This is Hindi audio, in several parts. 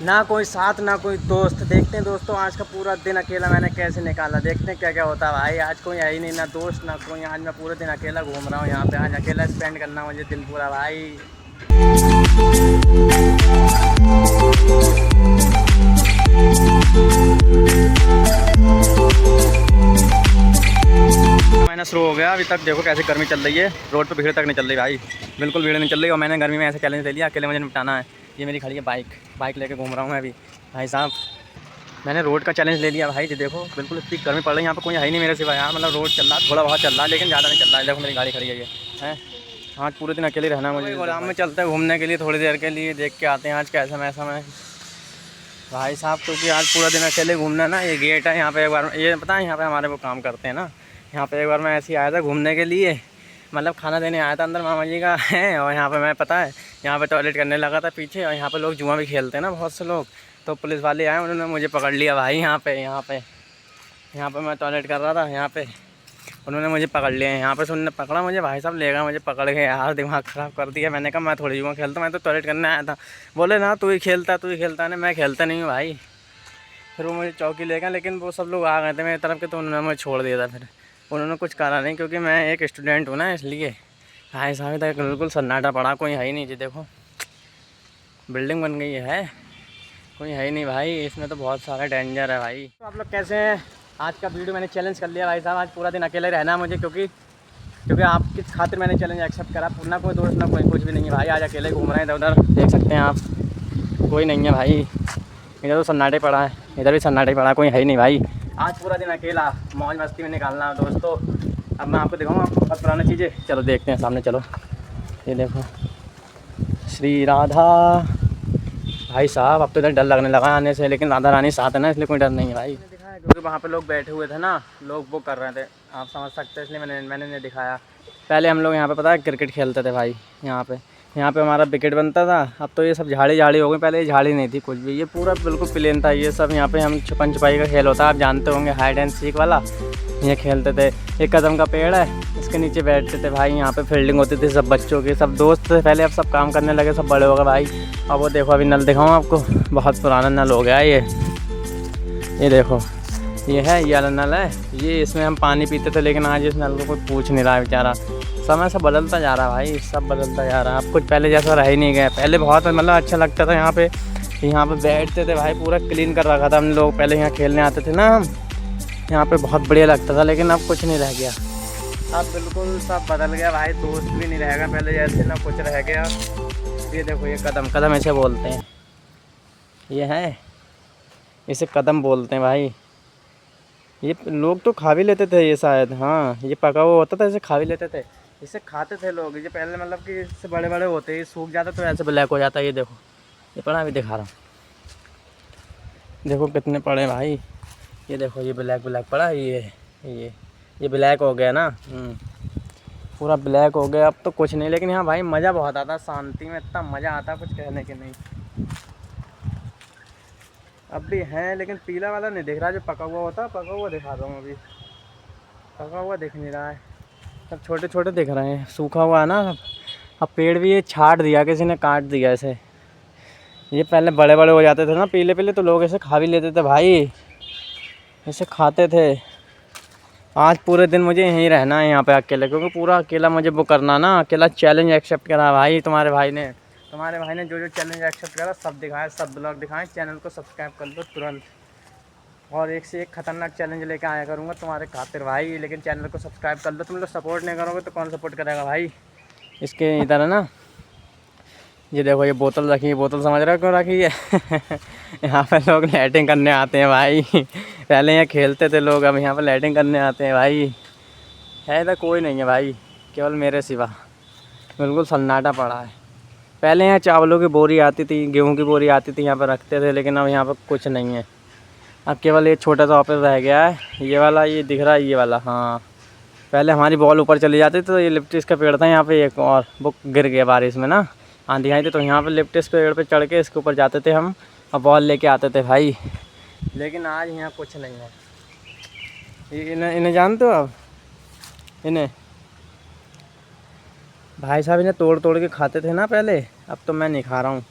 ना कोई साथ ना कोई दोस्त। देखते हैं दोस्तों आज का पूरा दिन अकेला मैंने कैसे निकाला, देखते हैं क्या क्या होता है भाई। आज कोई है ही नहीं, ना दोस्त ना कोई। आज मैं पूरे दिन अकेला घूम रहा हूँ यहाँ पे, आज अकेला स्पेंड करना मुझे दिन पूरा भाई। महीना शुरू हो गया, अभी तक देखो कैसे गर्मी चल रही है। रोड पे भीड़ तक नहीं चल रही भाई, बिल्कुल भीड़ नहीं चल रही। और मैंने गर्मी में ऐसे चैलेंज ले लिया, अकेले मुझे निपटाना है। ये मेरी खड़ी है बाइक लेके घूम रहा हूँ मैं अभी भाई साहब। मैंने रोड का चैलेंज ले लिया भाई। जी देखो बिल्कुल इतनी गर्मी पड़ रही है यहाँ पे, कोई है ही नहीं मेरे सिवा यहाँ। मतलब रोड चल रहा थोड़ा बहुत चल रहा है, लेकिन ज़्यादा नहीं चल रहा है। देखो मेरी गाड़ी खड़ी है ये है। आज पूरे दिन अकेले रहना मुझे। गोदाम में चलते हैं घूमने के लिए थोड़ी देर के लिए, देख के आते हैं आज कैसा मौसम है भाई साहब। क्योंकि आज पूरा दिन अकेले घूमना ना। ये गेट है यहाँ पे, एक बार ये पता है यहाँ पे हमारे वो काम करते हैं ना। यहाँ पे एक बार मैं ऐसे ही आया था घूमने के लिए, मतलब खाना देने आया था अंदर, मामा जी का है। और यहाँ पे मैं पता है यहाँ पे टॉयलेट करने लगा था पीछे। और यहाँ पे लोग जुआ भी खेलते हैं ना बहुत से लोग। तो पुलिस वाले आए, उन्होंने मुझे पकड़ लिया भाई। यहाँ पे मैं टॉयलेट कर रहा था, यहाँ पे उन्होंने मुझे पकड़ लिया। यहाँ पे उन्होंने पकड़ा मुझे भाई साहब, लेगा मुझे पकड़ के यार, दिमाग ख़राब कर दिया। मैंने कहा मैं थोड़ी जुआ खेलता हूँ, मैं तो टॉयलेट करने आया था। बोले ना तू ही खेलता नहीं, मैं खेलता नहीं हूँ भाई। फिर वो मुझे चौकी ले गए, लेकिन वो सब लोग आ गए थे मेरी तरफ के, तो उन्होंने मुझे छोड़ दिया था। फिर उन्होंने कुछ करा नहीं, क्योंकि मैं एक स्टूडेंट हूँ ना, इसलिए। भाई साहब तक बिल्कुल सन्नाटा पड़ा, कोई है ही नहीं। जी देखो बिल्डिंग बन गई है, कोई है ही नहीं भाई। इसमें तो बहुत सारा डेंजर है भाई। तो आप लोग कैसे हैं? आज का वीडियो मैंने चैलेंज कर लिया भाई साहब। आज पूरा दिन अकेले रहना है मुझे, क्योंकि आपकी खातिर मैंने चैलेंज एक्सेप्ट करा। ना कोई दोस्त ना कोई कुछ भी नहीं है भाई। आज अकेले घूम रहे हैं इधर उधर, देख सकते हैं आप, कोई नहीं है भाई। इधर तो सन्नाटे पड़ा है, इधर भी सन्नाटे पड़ा है, कोई है ही नहीं भाई। आज पूरा दिन अकेला मौज मस्ती में निकालना है दोस्तों। अब मैं आपको दिखाऊंगा आपको बहुत पुरानी चीज़ें। चलो देखते हैं सामने, चलो। ये देखो श्री राधा भाई साहब। अब तो इधर डर लगने लगा आने से, लेकिन राधा रानी साथ है ना, इसलिए कोई डर नहीं है भाई। मैंने दिखाया क्योंकि वहाँ पे लोग बैठे हुए थे ना, लोग वो कर रहे थे, आप समझ सकते हैं, इसलिए मैंने नहीं दिखाया। पहले हम लोग यहाँ पे पता है क्रिकेट खेलते थे भाई। यहाँ पे हमारा विकेट बनता था। अब तो ये सब झाड़ी हो गई, पहले ये झाड़ी नहीं थी कुछ भी, ये पूरा बिल्कुल प्लेन था ये सब। यहाँ पे हम छुपन छुपाई का खेल होता है, आप जानते होंगे, हाइड एंड सीक वाला। ये खेलते थे। एक कदम का पेड़ है, इसके नीचे बैठते थे भाई। यहाँ पे फील्डिंग होती थी सब बच्चों की, सब दोस्त थे पहले, अब सब काम करने लगे, सब बड़े हो गए भाई। अब वो देखो, अभी नल दिखाऊँ आपको, बहुत पुराना नल हो गया ये देखो, ये है, ये वाला नल है ये। इसमें हम पानी पीते थे, लेकिन आज इस नल को कोई पूछ नहीं रहा है बेचारा। समय सब बदलता जा रहा है भाई, सब बदलता जा रहा है। अब कुछ पहले जैसा रह ही नहीं गया। पहले बहुत मतलब अच्छा लगता था यहाँ पे बैठते थे भाई, पूरा क्लीन कर रखा था हम लोग। पहले यहाँ खेलने आते थे ना हम, यहाँ पे बहुत बढ़िया लगता था। लेकिन अब कुछ नहीं रह गया, अब बिल्कुल सब बदल गया भाई। दोस्त भी नहीं रहेगा पहले जैसे, ना कुछ रह गया। ये देखो, ये कदम ऐसे बोलते हैं, ये है, इसे कदम बोलते हैं भाई। ये लोग तो खा भी लेते थे ये शायद, हाँ ये पका हुआ होता था, इसे खा भी लेते थे, इसे खाते थे लोग। ये पहले मतलब कि इससे बड़े बड़े होते, ये सूख जाता तो ऐसे ब्लैक हो जाता है। ये देखो, ये पड़ा, अभी दिखा रहा हूँ, देखो कितने पड़े भाई। ये देखो, ये ब्लैक पड़ा है, ये ब्लैक हो गया ना, पूरा ब्लैक हो गया। अब तो कुछ नहीं, लेकिन यहाँ भाई मज़ा बहुत आता, शांति में इतना मज़ा आता, कुछ कहने के नहीं। अब भी हैं, लेकिन पीला वाला नहीं दिख रहा, जो पका हुआ होता, पका हुआ दिखा रहा हूँ अभी। पका हुआ दिख नहीं रहा है, सब छोटे छोटे दिख रहे हैं, सूखा हुआ है ना सब। अब पेड़ भी ये छाट दिया, किसी ने काट दिया इसे। ये पहले बड़े बड़े हो जाते थे ना पीले पीले, तो लोग इसे खा भी लेते थे भाई, इसे खाते थे। आज पूरे दिन मुझे यहीं रहना है यहाँ पे अकेले, क्योंकि पूरा अकेला मुझे वो करना ना, अकेला चैलेंज एक्सेप्ट करा भाई। तुम्हारे भाई ने जो चैलेंज एक्सेप्ट करा, सब दिखाया, सब ब्लॉग दिखाए। चैनल को सब्सक्राइब कर लो तुरंत, और एक से एक खतरनाक चैलेंज लेके आया करूँगा तुम्हारे खातिर भाई। लेकिन चैनल को सब्सक्राइब कर लो, तुम लोग सपोर्ट नहीं करोगे तो कौन सपोर्ट करेगा भाई। इसके इधर है ना, ये देखो, ये बोतल रखी है, बोतल समझ रहे हो क्यों रखी है यहाँ पे लोग लाइटिंग करने आते हैं भाई। पहले यहाँ खेलते थे लोग, अब यहाँ पे लाइटिंग करने आते हैं भाई। है इधर कोई नहीं है भाई, केवल मेरे सिवा, बिल्कुल सन्नाटा पड़ा है। पहले यहाँ चावलों की बोरी आती थी, गेहूं की बोरी आती थी, यहाँ पर रखते थे, लेकिन अब यहाँ पर कुछ नहीं है। अब केवल ये छोटा सा ऑफिस रह गया है, ये वाला, ये दिख रहा है ये वाला, हाँ। पहले हमारी बॉल ऊपर चली जाती थी, तो ये लिप्टिस का पेड़ था यहाँ पे एक, और वो गिर गया बारिश में ना, आंधी आई थी, तो यहाँ पे लिप्टिस पेड़ पे चढ़ के इसके ऊपर जाते थे हम, और बॉल लेके आते थे भाई। लेकिन आज यहाँ कुछ नहीं है। इन्हें जानते हो आप, इन्हें भाई साहब, इन्हें तोड़ तोड़ के खाते थे ना पहले, अब तो मैं नहीं खा रहा हूँ।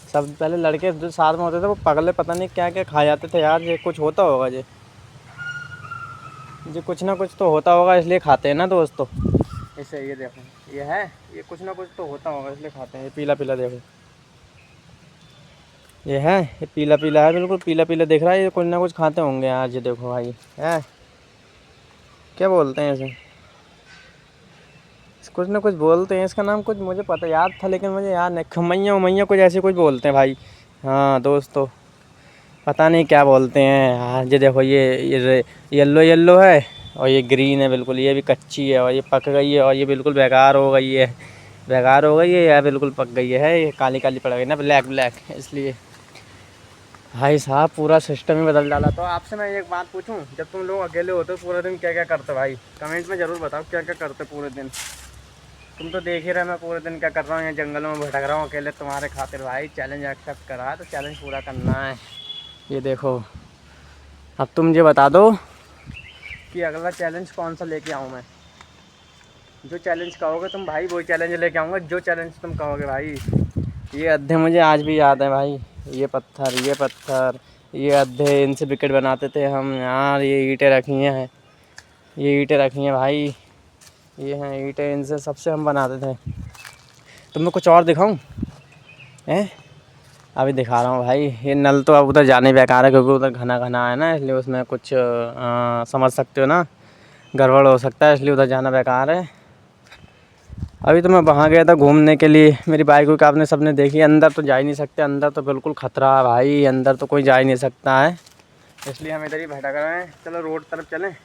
सब पहले लड़के जो साथ में होते थे वो पगले पता नहीं क्या क्या खा जाते थे यार। ये कुछ होता होगा जी कुछ ना कुछ तो होता होगा इसलिए खाते हैं ना दोस्तों। इसे ये देखो ये है, ये कुछ ना कुछ तो होता होगा इसलिए खाते हैं। ये पीला पीला देखो, ये है, ये पीला पीला है, बिल्कुल पीला पीला दिख रहा है। ये कुछ ना कुछ खाते होंगे आज। ये देखो भाई है, क्या बोलते हैं इसे, कुछ ना कुछ बोलते हैं। इसका नाम कुछ मुझे पता याद था लेकिन मुझे याद नहीं। खमैया उमैया कुछ ऐसे कुछ बोलते हैं भाई। हाँ दोस्तों, पता नहीं क्या बोलते हैं। हाँ ये देखो ये येल्लो येल्लो है और ये ग्रीन है बिल्कुल। ये भी कच्ची है और ये पक गई है और ये बिल्कुल बेकार हो गई है। बेकार हो गई है या बिल्कुल पक गई है। ये काली काली पड़ गई ना, ब्लैक ब्लैक, इसलिए भाई साहब पूरा सिस्टम ही बदल डाला। तो आपसे मैं एक बात पूछूं, जब तुम लोग अकेले होते हो पूरे दिन क्या क्या करते हो भाई? कमेंट में ज़रूर बताओ क्या क्या करते पूरे दिन। तुम तो देख ही रहे मैं पूरे दिन क्या कर रहा हूँ, यहाँ जंगलों में भटक रहा हूँ अकेले तुम्हारे खातिर भाई। चैलेंज एक्सेप्ट करा तो चैलेंज पूरा करना है। ये देखो, अब तुम ये बता दो कि अगला चैलेंज कौन सा लेके आऊँ मैं। जो चैलेंज कहोगे तुम भाई वही चैलेंज लेके आऊँगा, जो चैलेंज तुम कहोगे भाई। ये अद्धे मुझे आज भी याद है भाई। ये पत्थर, ये पत्थर, ये अद्धे, इनसे विकेट बनाते थे हम यार। ये ईंटें रखी हैं, ये ईंटें रखी हैं भाई, ये हैं ईंटें, इनसे सबसे हम बनाते थे। तुम्हें कुछ और दिखाऊं? हैं, अभी दिखा रहा हूँ भाई। ये नल तो अब उधर जाने बेकार है क्योंकि उधर घना घना है ना, इसलिए उसमें कुछ समझ सकते हो ना, गड़बड़ हो सकता है, इसलिए उधर जाना बेकार है। अभी तो मैं वहाँ गया था घूमने के लिए। मेरी बाइक को आपने सबने देखी। अंदर तो जा ही नहीं सकते, अंदर तो बिल्कुल ख़तरा है भाई, अंदर तो कोई जा ही नहीं सकता है, इसलिए हम इधर ही भटक रहे हैं। चलो रोड तरफ चलें,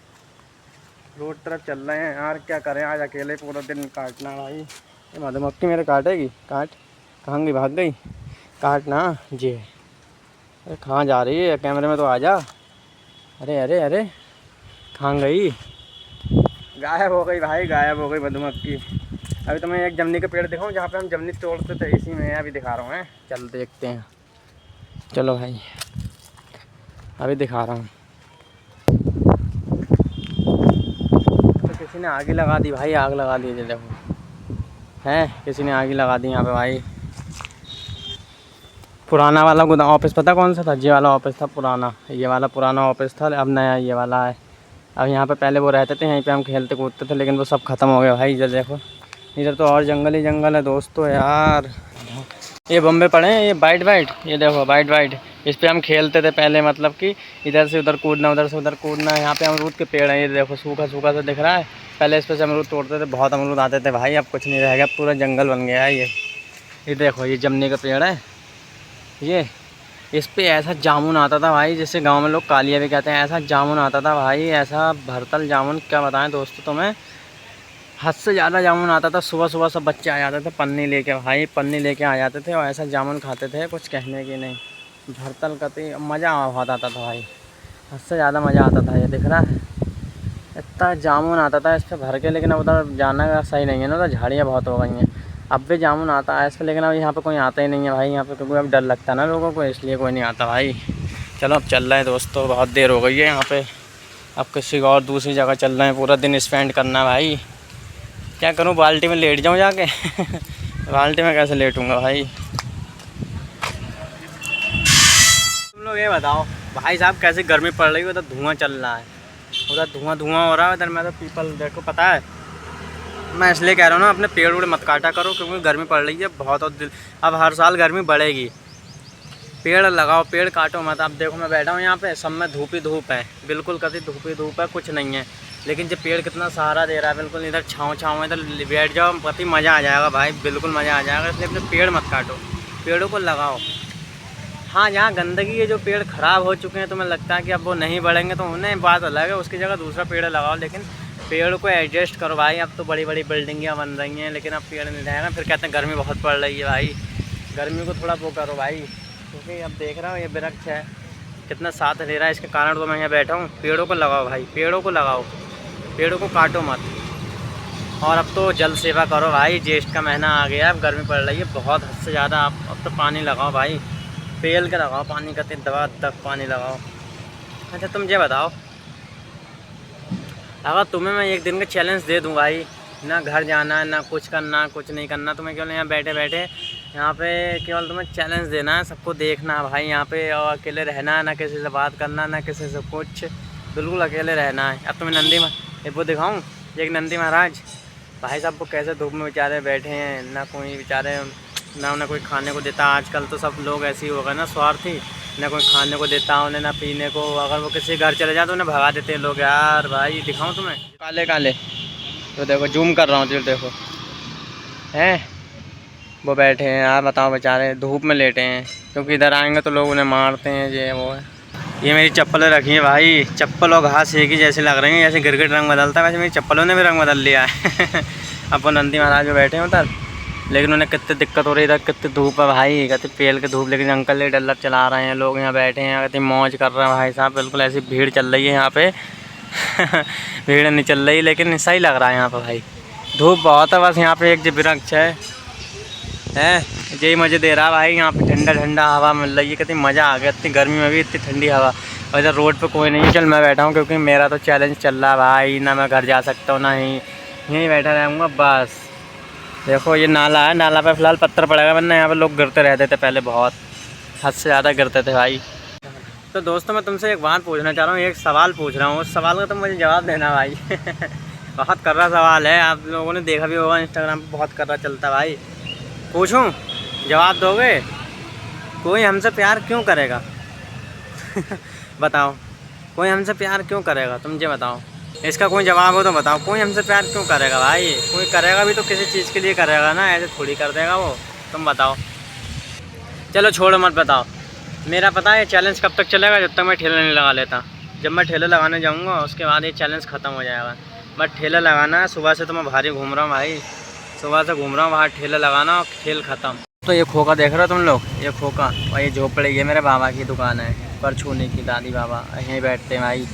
रोड तरफ चल रहे हैं यार। क्या करें, आज अकेले पूरा दिन काटना भाई। ये मधुमक्खी मेरे काटेगी, काट, कहाँ गई, भाग गई, काटना जी। अरे कहाँ जा रही है, कैमरे में तो आ जा। अरे अरे अरे, कहाँ गई, गायब हो गई भाई, गायब हो गई मधुमक्खी। अभी तो मैं एक जमनी का पेड़ दिखाऊं जहाँ पे हम जमनी तोड़ते थे, इसी में अभी दिखा रहा हूँ। है चल देखते हैं, चलो भाई अभी दिखा रहा हूँ। तो किसी ने आग ही लगा दी भाई, आग लगा दी। देखो है, किसी ने आग ही लगा दी यहाँ पे भाई। पुराना वाला गोदाम ऑफिस पता कौन सा था? ये वाला ऑफिस था पुराना, ये वाला पुराना ऑफिस था। अब नया ये वाला है। अब यहाँ पे पहले वो रहते थे, यहीं पे हम खेलते कूदते थे, लेकिन वो सब ख़त्म हो गया भाई। इधर देखो, इधर तो और जंगल ही जंगल है दोस्तों यार। ये बम्बे पड़े हैं, ये वाइट वाइट, ये देखो वाइट वाइट, इस पे हम खेलते थे पहले। मतलब कि इधर से उधर कूदना, उधर से उधर कूदना। यहाँ पे अमरूद के पेड़ हैं, ये देखो सूखा सूखा सा दिख रहा है। पहले इस पे से अमरूद तोड़ते थे, बहुत अमरूद आते थे भाई। अब कुछ नहीं रह गया, पूरा जंगल बन गया है। ये देखो, ये जमनी का पेड़ है। ये इस पे ऐसा जामुन आता था भाई, जिससे गांव में लोग कालिया भी कहते हैं। ऐसा जामुन आता था भाई, ऐसा भरतल जामुन, क्या बताएं दोस्तों तुम्हें। हद से ज़्यादा जामुन आता था। सुबह सुबह सब बच्चे आ जाते थे पन्नी लेके भाई, पन्नी लेके आ जाते थे और ऐसा जामुन खाते थे कुछ कहने की नहीं। भरतल का मज़ा बहुत आता था भाई, हद से ज़्यादा मज़ा आता था। ये दिख रहा है, इतना जामुन आता था इस पर भर के। लेकिन अब उधर जाना का सही नहीं है ना, उधर झाड़ियाँ बहुत हो गई हैं। अब भी जामुन आता है इस पर, लेकिन अब यहाँ पे कोई आता ही नहीं है भाई यहाँ पे, क्योंकि अब डर लगता है ना लोगों को, इसलिए कोई नहीं आता भाई। चलो अब चल रहे हैं दोस्तों, बहुत देर हो गई है यहाँ पे। अब किसी और दूसरी जगह चल रहे हैं, पूरा दिन स्पेंड करना भाई। क्या करूँ, बाल्टी में लेट जाऊँ जाके बाल्टी में कैसे लेटूँगा भाई। तुम लोग ये बताओ भाई साहब, कैसे गर्मी पड़ रही है। उधर धुआं चल रहा है, उधर धुआं धुआं हो रहा है। इधर मैं तो पीपल देखो, पता है मैं इसलिए कह रहा हूँ ना, अपने पेड़ वेड़ मत काटा करो, क्योंकि गर्मी पड़ रही है बहुत। और अब हर साल गर्मी बढ़ेगी। पेड़ लगाओ, पेड़ काटो मत। अब देखो मैं बैठा हूँ यहाँ पे, सब में धूप ही धूप है, बिल्कुल कभी धूप ही धूप है, कुछ नहीं है। लेकिन जब पेड़ कितना सहारा दे रहा है, बिल्कुल इधर छाँव छाँव, इधर बैठ जाओ, पति मज़ा आ जाएगा भाई, बिल्कुल मज़ा आ जाएगा। इसलिए अपने पेड़ मत काटो, पेड़ों को लगाओ। हाँ, जहाँ गंदगी है, जो पेड़ ख़राब हो चुके हैं, तुम्हें लगता है कि अब वो नहीं बढ़ेंगे तो उन्हें बात अलग है, उसकी जगह दूसरा पेड़ लगाओ। लेकिन पेड़ को एडजस्ट करो भाई। अब तो बड़ी बड़ी बिल्डिंगें बन रही हैं, लेकिन अब पेड़ नहीं रहेगा। फिर कहते हैं गर्मी बहुत पड़ रही है भाई, गर्मी को थोड़ा वो करो भाई। क्योंकि अब देख रहा हूँ ये वृक्ष है कितना साथ ले रहा है, इसके कारण तो मैं यहाँ बैठा हूँ। पेड़ों को लगाओ भाई, पेड़ों को लगाओ, पेड़ों को काटो मत। और अब तो जल सेवा करो भाई, ज्येष्ठ का महीना आ गया, अब गर्मी पड़ रही है बहुत हद से ज़्यादा। अब तो पानी लगाओ भाई, पेल के लगाओ पानी, कहते दवा तक पानी लगाओ। अच्छा तुम ये बताओ, अगर तुम्हें मैं एक दिन का चैलेंज दे दूँ भाई, ना घर जाना, ना कुछ करना, कुछ नहीं करना, तुम्हें केवल यहाँ बैठे बैठे यहाँ पे केवल तुम्हें चैलेंज देना है, सबको देखना है भाई यहाँ पे, और अकेले रहना है, ना किसी से बात करना, ना किसी से कुछ, बिल्कुल अकेले रहना है। अब तुम्हें नंदी वो दिखाऊँ, एक नंदी महाराज भाई साहब वो कैसे धूप में बेचारे बैठे हैं, ना कोई बेचारे ना उन्हें कोई खाने को देता। आजकल तो सब लोग ऐसे ही हो गए ना स्वार्थी, ना कोई खाने को देता उन्हें, ना पीने को। अगर वो किसी घर चले जाते तो उन्हें भगा देते हैं लोग। यार भाई दिखाऊँ तुम्हें, काले काले तो देखो, जूम कर रहा हूँ तो देखो हैं, वो बैठे हैं यार, बताओ बेचारे धूप में लेटे हैं, क्योंकि इधर आएंगे तो लोग उन्हें मारते हैं। ये वो है। ये मेरी चप्पलें रखी है भाई, चप्पल और घास एक ही जैसे लग रही हैं, जैसे गिरगिट रंग बदलता है वैसे मेरी चप्पलों ने भी रंग बदल लिया है। अब वो नंदी महाराज जो बैठे हैं उधर, लेकिन उन्हें कितनी दिक्कत हो रही है, इधर कितनी धूप है भाई, कहते पेल के धूप, लेकिन अंकल ये डल्लर चला रहे हैं, लोग यहाँ बैठे हैं, कहते मौज कर रहे हैं भाई साहब। बिल्कुल ऐसी भीड़ चल रही है यहाँ पे। भीड़ नहीं चल रही, लेकिन सही लग रहा है यहाँ पर भाई। धूप बहुत है, बस यहाँ पे एक जो वृक्ष है यही मज़े दे रहा है भाई। यहाँ पे ठंडा ठंडा हवा मिल रही है, कितनी मज़ा आ गया, इतनी गर्मी में भी इतनी ठंडी हवा। और इधर रोड पे कोई नहीं है, चल मैं बैठा हूँ, क्योंकि मेरा तो चैलेंज चल रहा है भाई, ना मैं घर जा सकता हूँ ना ही, यहीं बैठा रहूँगा बस। देखो ये नाला है, नाला पे फ़िलहाल पत्थर पड़ेगा, वरना यहाँ पे लोग गिरते रहते थे पहले, बहुत हद से ज़्यादा गिरते थे भाई। तो दोस्तों मैं तुमसे एक बात पूछना चाह रहा हूँ, एक सवाल पूछ रहा हूँ, उस सवाल का तुम मुझे जवाब देना भाई। बहुत कर्रा सवाल है, आप लोगों ने देखा भी होगा इंस्टाग्राम पे, बहुत कर्रा चलता है भाई। पूछूं, जवाब दोगे? कोई हमसे प्यार क्यों करेगा? बताओ, कोई हमसे प्यार क्यों करेगा? तुम मुझे बताओ, इसका कोई जवाब हो तो बताओ। कोई हमसे प्यार क्यों करेगा भाई? कोई करेगा भी तो किसी चीज़ के लिए करेगा ना, ऐसे थोड़ी कर देगा वो। तुम बताओ। चलो छोड़ो मत, बताओ। मेरा पता है चैलेंज कब तक चलेगा, जब तक मैं ठेला नहीं लगा लेता। जब मैं ठेला लगाने जाऊँगा उसके बाद ये चैलेंज ख़त्म हो जाएगा। बट ठेला लगाना है, सुबह से तो मैं भारी घूम रहा हूँ भाई, सुबह से घूम रहा हूँ बाहर, ठेला लगाना और खेल ख़त्म। तो ये खोखा देख रहे हो तुम लोग, ये खोखा और ये झोपड़ी, ये मेरे बाबा की दुकान है, परछूनी की, दादी बाबा यहीं बैठते हैं भाई।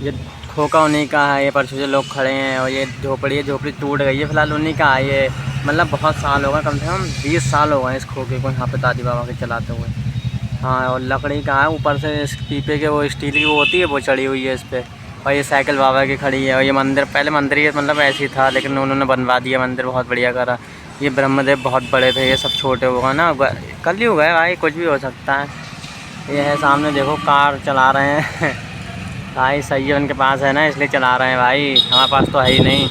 ये खोखा उन्हीं का है, ये परछू से लोग खड़े हैं, और ये झोपड़ी है, झोपड़ी टूट गई है फिलहाल, उन्हीं का है ये। मतलब बहुत साल हो गए, कम से कम 20 साल हो गए इस खोखे को यहाँ पे दादी बाबा के चलाते हुए। हाँ, और लकड़ी का है, ऊपर से इस पीपे के वो स्टील की वो होती है वो चढ़ी हुई है इस पर। और ये साइकिल बाबा की खड़ी है। और ये मंदिर, पहले मंदिर ये मतलब ऐसे ही था, लेकिन उन्होंने बनवा दिया मंदिर, बहुत बढ़िया करा। ये ब्रह्मदेव बहुत बड़े थे, ये सब छोटे होगा ना, कल ही हो गए भाई, कुछ भी हो सकता है। ये है सामने देखो, कार चला रहे हैं। भाई सही है, उनके पास है ना इसलिए चला रहे हैं भाई, हमारे पास तो है ही नहीं।